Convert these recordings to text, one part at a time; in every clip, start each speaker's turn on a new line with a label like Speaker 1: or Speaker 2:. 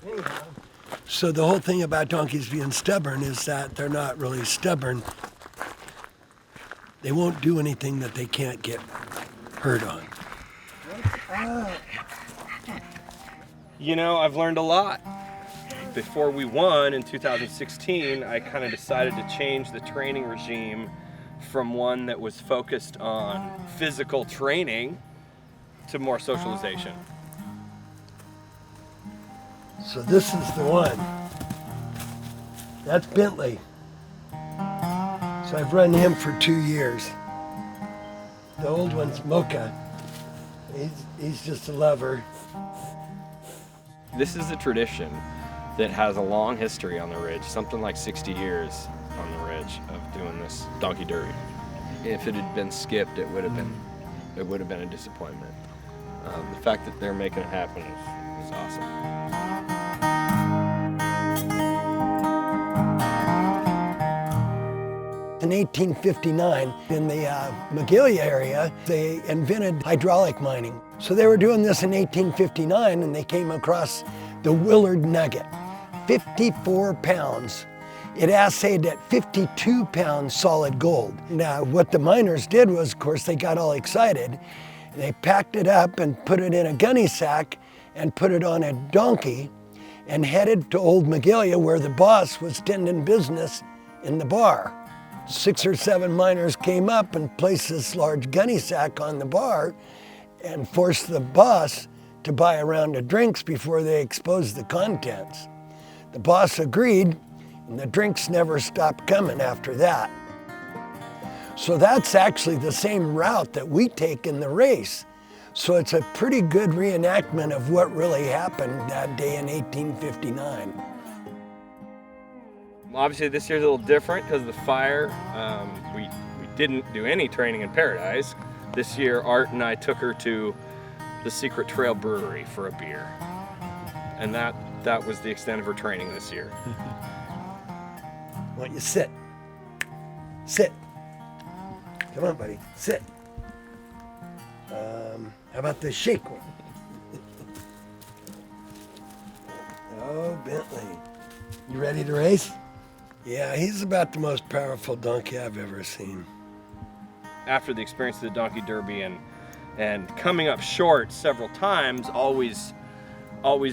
Speaker 1: Anyhow, so the whole thing about donkeys being stubborn is that they're not really stubborn. They won't do anything that they can't get hurt on.
Speaker 2: You know, I've learned a lot. Before we won in 2016, I kind of decided to change the training regime from one that was focused on physical training to more socialization.
Speaker 1: So this is the one. That's Bentley. So I've run him for 2 years. The old one's Mocha. He's just a lover.
Speaker 2: This is a tradition that has a long history on the ridge, something like 60 years on the ridge of doing this donkey derby. If it had been skipped, it would have been a disappointment. The fact that they're making it happen is awesome.
Speaker 1: In 1859, in the Magalia area, they invented hydraulic mining. So they were doing this in 1859, and they came across the Willard nugget, 54 pounds. It assayed at 52 pounds solid gold. Now, what the miners did was, of course, they got all excited. They packed it up and put it in a gunny sack and put it on a donkey and headed to Old Magalia, where the boss was tending business in the bar. 6 or 7 miners came up and placed this large gunny sack on the bar and forced the boss to buy a round of drinks before they exposed the contents. The boss agreed, and the drinks never stopped coming after that. So that's actually the same route that we take in the race. So it's a pretty good reenactment of what really happened that day in 1859.
Speaker 2: Obviously this year's a little different because of the fire. We didn't do any training in Paradise. This year Art and I took her to the Secret Trail Brewery for a beer. And that was the extent of her training this year.
Speaker 1: Why don't you sit? Sit. Come on, buddy, sit. How about the shake one? Oh, Bentley. You ready to race? Yeah, he's about the most powerful donkey I've ever seen.
Speaker 2: After the experience of the Donkey Derby and coming up short several times, always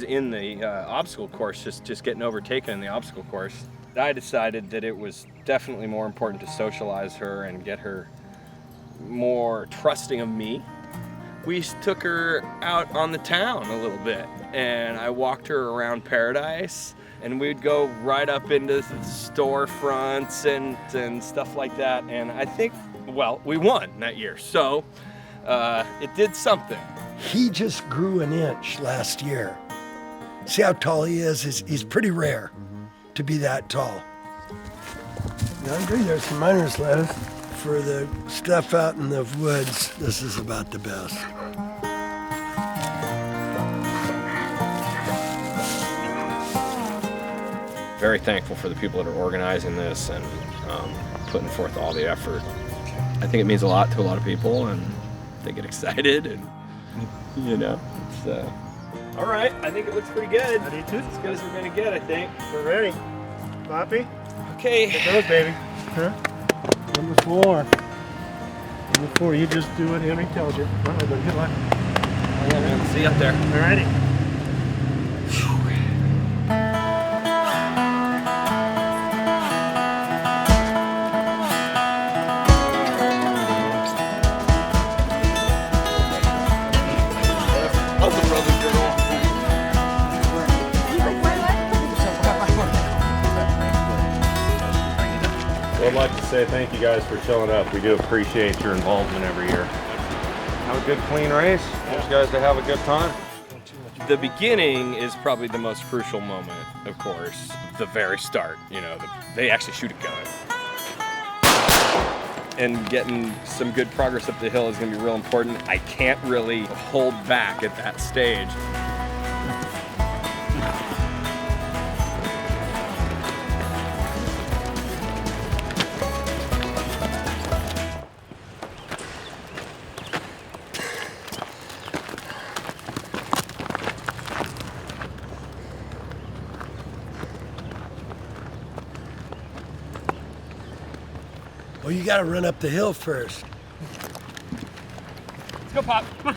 Speaker 2: in the obstacle course, just getting overtaken in the obstacle course, I decided that it was definitely more important to socialize her and get her more trusting of me. We took her out on the town a little bit, and I walked her around Paradise, and we'd go right up into the storefronts and stuff like that. And I think, well, we won that year, so it did something.
Speaker 1: He just grew an inch last year. See how tall he is? He's pretty rare to be that tall. You hungry? There's some miner's lettuce. For the stuff out in the woods, this is about the best.
Speaker 2: Very thankful for the people that are organizing this and putting forth all the effort. I think it means a lot to a lot of people, and they get excited, and you know, it's all right. I think it looks pretty good.
Speaker 3: I do too.
Speaker 2: As good as we're gonna get, I think.
Speaker 3: We're ready. Poppy?
Speaker 2: Okay.
Speaker 3: Here goes, baby. Huh? Number 4. Number 4, you just do what Henry tells you. Uh-oh, but good luck.
Speaker 2: Yeah, man. See you up there.
Speaker 3: All righty.
Speaker 4: Well, I'd like to say thank you guys for showing up. We do appreciate your involvement every year. Have a good, clean race. I want you guys to have a good time.
Speaker 2: The beginning is probably the most crucial moment, of course. The very start, you know, they actually shoot a gun. And getting some good progress up the hill is going to be real important. I can't really hold back at that stage.
Speaker 1: Oh, you gotta run up the hill first.
Speaker 2: Let's go, Pop. Come on.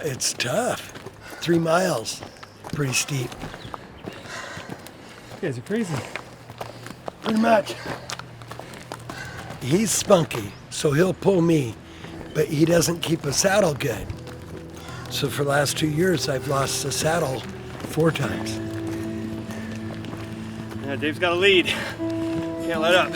Speaker 1: It's tough. 3 miles. Pretty steep.
Speaker 3: You guys are crazy.
Speaker 1: Pretty much. He's spunky, so he'll pull me, but he doesn't keep a saddle good. So for the last 2 years, I've lost the saddle 4 times.
Speaker 2: Yeah, Dave's got a lead. Can't let up.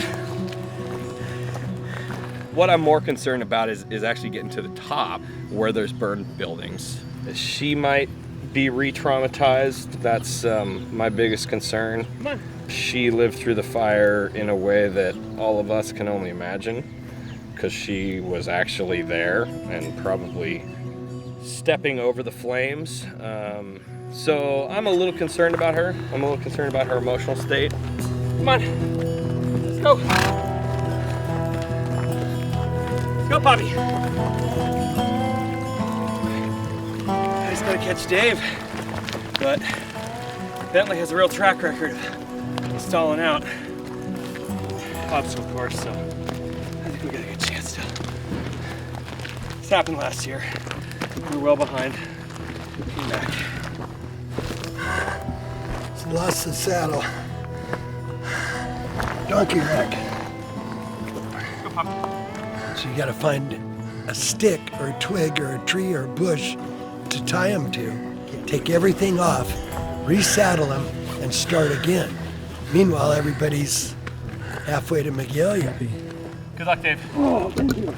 Speaker 2: What I'm more concerned about is actually getting to the top where there's burned buildings. She might be re-traumatized. That's my biggest concern.
Speaker 3: Come on.
Speaker 2: She lived through the fire in a way that all of us can only imagine, because she was actually there and probably stepping over the flames. So I'm a little concerned about her. I'm a little concerned about her emotional state. Come on, let's go. Let's go, Poppy. I just gotta catch Dave, but Bentley has a real track record of stalling out obstacle course, so I think we got a good chance still. This happened last year. We were well behind. Came back.
Speaker 1: So lost the saddle. Donkey wreck.
Speaker 2: Go, Pop.
Speaker 1: So you gotta find a stick or a twig or a tree or a bush to tie him to. Take everything off, resaddle him, and start again. Meanwhile, everybody's halfway to Magalia.
Speaker 2: Good luck, Dave.
Speaker 1: Oh, thank you.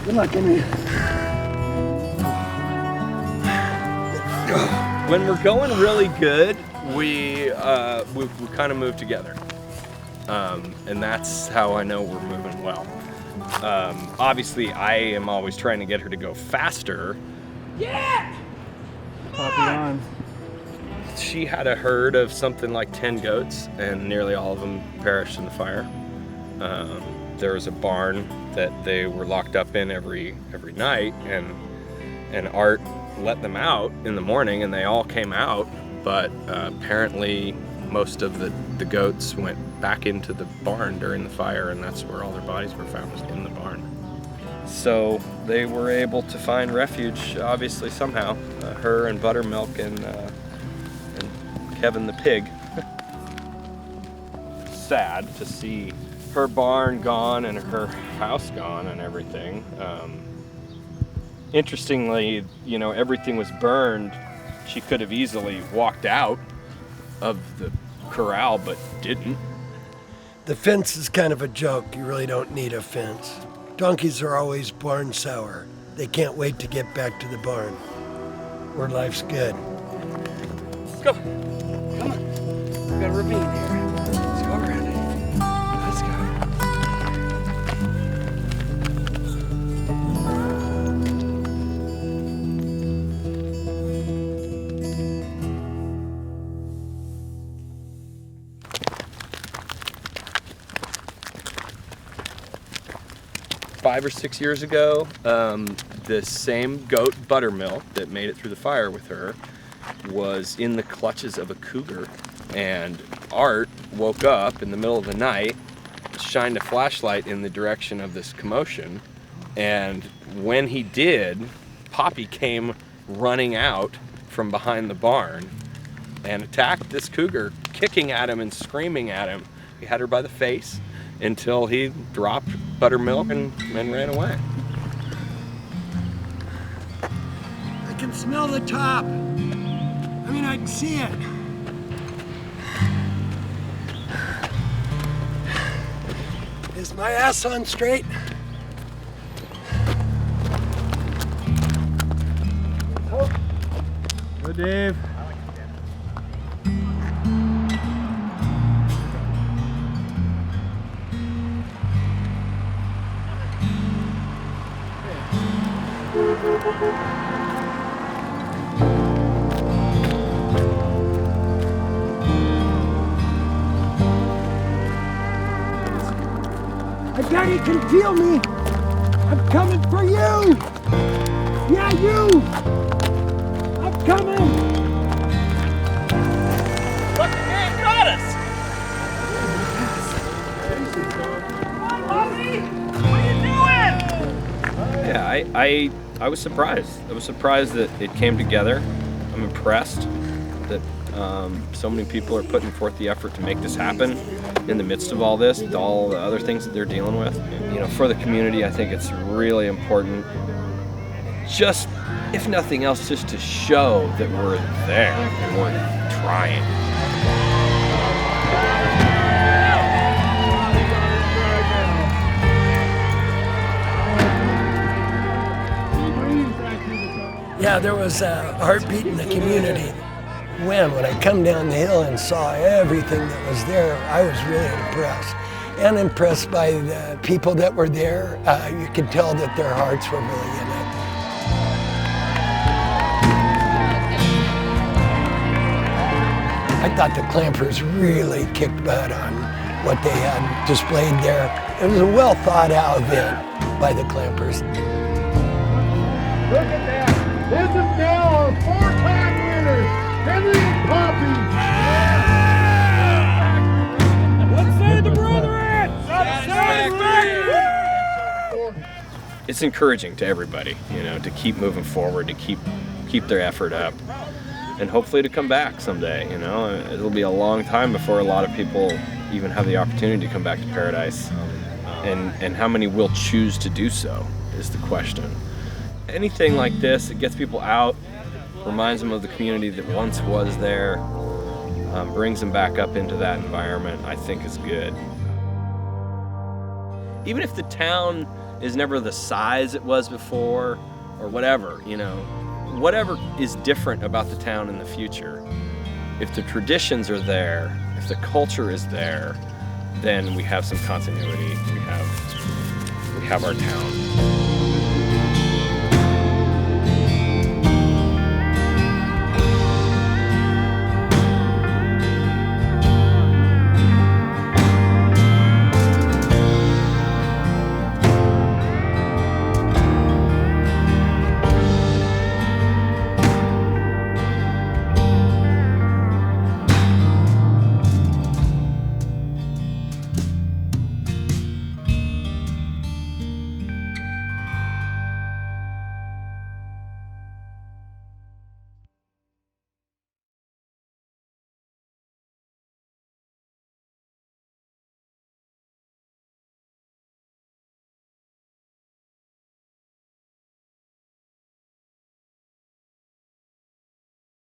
Speaker 1: Good luck, Emmy.
Speaker 2: When we're going really good, we kind of move together, and that's how I know we're moving well. Obviously, I am always trying to get her to go faster. Yeah.
Speaker 3: Poppy on.
Speaker 2: She had a herd of something like 10 goats, and nearly all of them perished in the fire. There was a barn that they were locked up in every night, and Art let them out in the morning, and they all came out, but apparently most of the goats went back into the barn during the fire, and that's where all their bodies were found, was in the barn. So they were able to find refuge, obviously, somehow. Her and Buttermilk and Kevin the pig. Sad to see her barn gone and her house gone and everything. Interestingly, you know, everything was burned. She could have easily walked out of the corral, but didn't.
Speaker 1: The fence is kind of a joke. You really don't need a fence. Donkeys are always barn sour. They can't wait to get back to the barn, where life's good.
Speaker 2: Let's go. Come on. We've got a ravine here. Let's go around it. Let's go. 5 or 6 years ago, the same goat, Buttermilk, that made it through the fire with her was in the clutches of a cougar, and Art woke up in the middle of the night, shined a flashlight in the direction of this commotion, and when he did, Poppy came running out from behind the barn and attacked this cougar, kicking at him and screaming at him. He had her by the face until he dropped Buttermilk and ran away.
Speaker 1: I can smell the top. I mean, I can see it. Is my ass on straight?
Speaker 3: Go, Dave.
Speaker 1: I bet he can feel me. I'm coming for you. Yeah, you. I'm coming.
Speaker 2: Look, the man got us! I was surprised. I was surprised that it came together. I'm impressed that so many people are putting forth the effort to make this happen in the midst of all this, all the other things that they're dealing with. You know, for the community, I think it's really important, just, if nothing else, just to show that we're there and we're trying.
Speaker 1: Yeah, there was a heartbeat in the community. When I come down the hill and saw everything that was there, I was really impressed. And impressed by the people that were there. You could tell that their hearts were really in it. I thought the clampers really kicked butt on what they had displayed there. It was a well thought out event by the clampers.
Speaker 3: Look at that. This is now our 4-time winners, Henry and Poppy. Let's say the brethren.
Speaker 2: It's encouraging to everybody, you know, to keep moving forward, to keep their effort up, and hopefully to come back someday. You know, it'll be a long time before a lot of people even have the opportunity to come back to Paradise, and how many will choose to do so is the question. Anything like this, it gets people out, reminds them of the community that once was there, brings them back up into that environment, I think is good. Even if the town is never the size it was before, or whatever, you know, whatever is different about the town in the future, if the traditions are there, if the culture is there, then we have some continuity. We have our town.